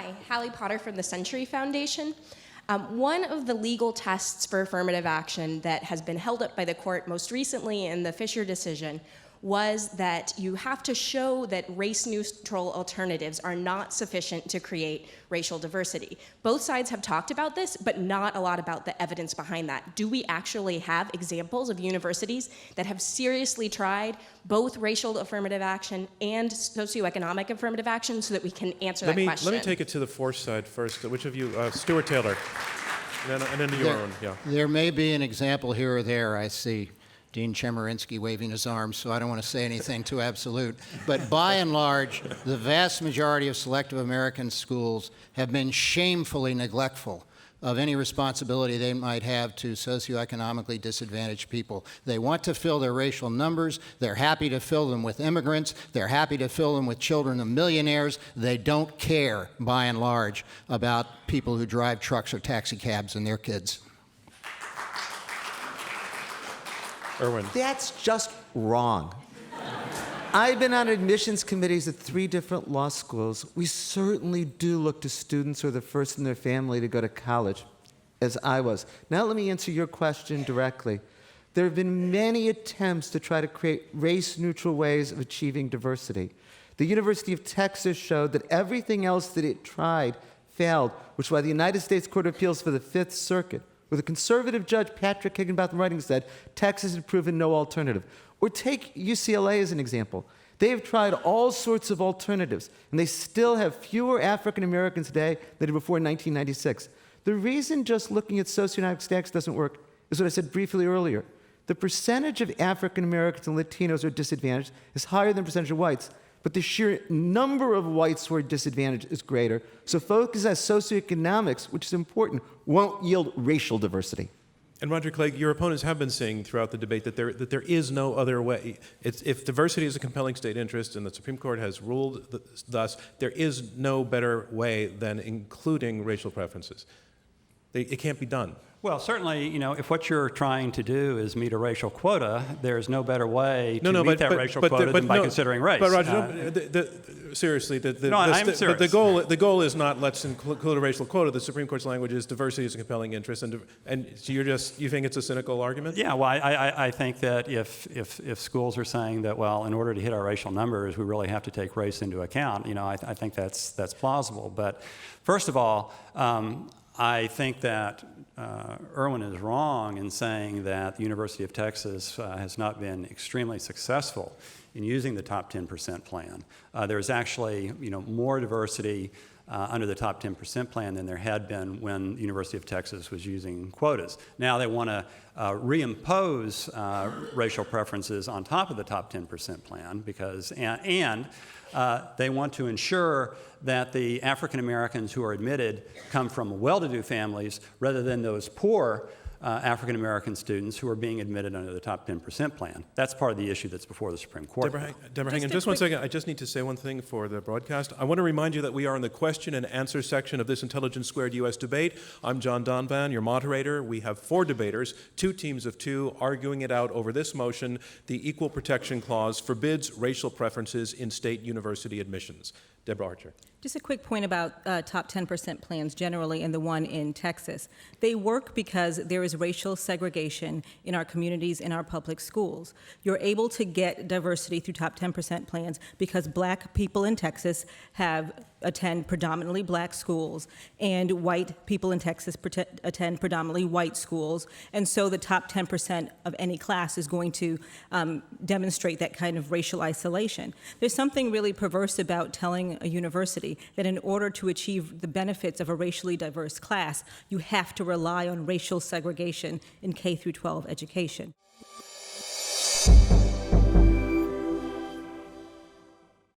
Hi, Hallie Potter from the Century Foundation. One of the legal tests for affirmative action that has been held up by the court most recently in the Fisher decision was that you have to show that race-neutral alternatives are not sufficient to create racial diversity. Both sides have talked about this, but not a lot about the evidence behind that. Do we actually have examples of universities that have seriously tried both racial affirmative action and socioeconomic affirmative action so that we can answer that question? Let me take it to the force side first. Which of you, Stuart Taylor, and then your own, yeah. There may be an example here or there. I see Dean Chemerinsky waving his arms, so I don't want to say anything too absolute. But by and large, the vast majority of selective American schools have been shamefully neglectful of any responsibility they might have to socioeconomically disadvantaged people. They want to fill their racial numbers. They're happy to fill them with immigrants. They're happy to fill them with children of millionaires. They don't care, by and large, about people who drive trucks or taxi cabs and their kids. Erwin. That's just wrong. I've been on admissions committees at 3 different law schools. We certainly do look to students who are the first in their family to go to college, as I was. Now let me answer your question directly. There have been many attempts to try to create race-neutral ways of achieving diversity. The University of Texas showed that everything else that it tried failed, which is why the United States Court of Appeals for the Fifth Circuit, with a conservative judge, Patrick Higginbotham writing, said Texas had proven no alternative. Or take UCLA as an example. They have tried all sorts of alternatives, and they still have fewer African Americans today than did before 1996. The reason just looking at socioeconomic statistics doesn't work is what I said briefly earlier. The percentage of African Americans and Latinos who are disadvantaged is higher than the percentage of whites, but the sheer number of whites who are disadvantaged is greater. So focus on socioeconomics, which is important, won't yield racial diversity. And Roger Clegg, your opponents have been saying throughout the debate that there is no other way. If diversity is a compelling state interest, and the Supreme Court has ruled thus, there is no better way than including racial preferences. It can't be done. Well, certainly, if what you're trying to do is meet a racial quota, there's no better way to meet that racial quota than by considering race. But Roger, seriously, I'm serious. But the goal is not let's include a racial quota. The Supreme Court's language is diversity is a compelling interest, and so you think it's a cynical argument? Yeah, well, I think that if schools are saying that, well, in order to hit our racial numbers, we really have to take race into account, I think that's plausible. But first of all, I think that Erwin is wrong in saying that the University of Texas has not been extremely successful in using the top 10% plan. There's actually, more diversity under the top 10% plan than there had been when the University of Texas was using quotas. Now they want to reimpose racial preferences on top of the top 10% plan because, and they want to ensure that the African Americans who are admitted come from well-to-do families rather than those poor African American students who are being admitted under the top 10% plan. That's part of the issue that's before the Supreme Court. Deborah, hang on just 1 second. I just need to say one thing for the broadcast. I want to remind you that we are in the question and answer section of this Intelligence Squared U.S. debate. I'm John Donvan, your moderator. We have 4 debaters, 2 teams of 2, arguing it out over this motion. The Equal Protection Clause forbids racial preferences in state university admissions. Deborah Archer. Just a quick point about top 10% plans generally and the one in Texas. They work because there is racial segregation in our communities, in our public schools. You're able to get diversity through top 10% plans because black people in Texas attend predominantly black schools and white people in Texas attend predominantly white schools. And so the top 10% of any class is going to demonstrate that kind of racial isolation. There's something really perverse about telling a university that in order to achieve the benefits of a racially diverse class, you have to rely on racial segregation in K through 12 education.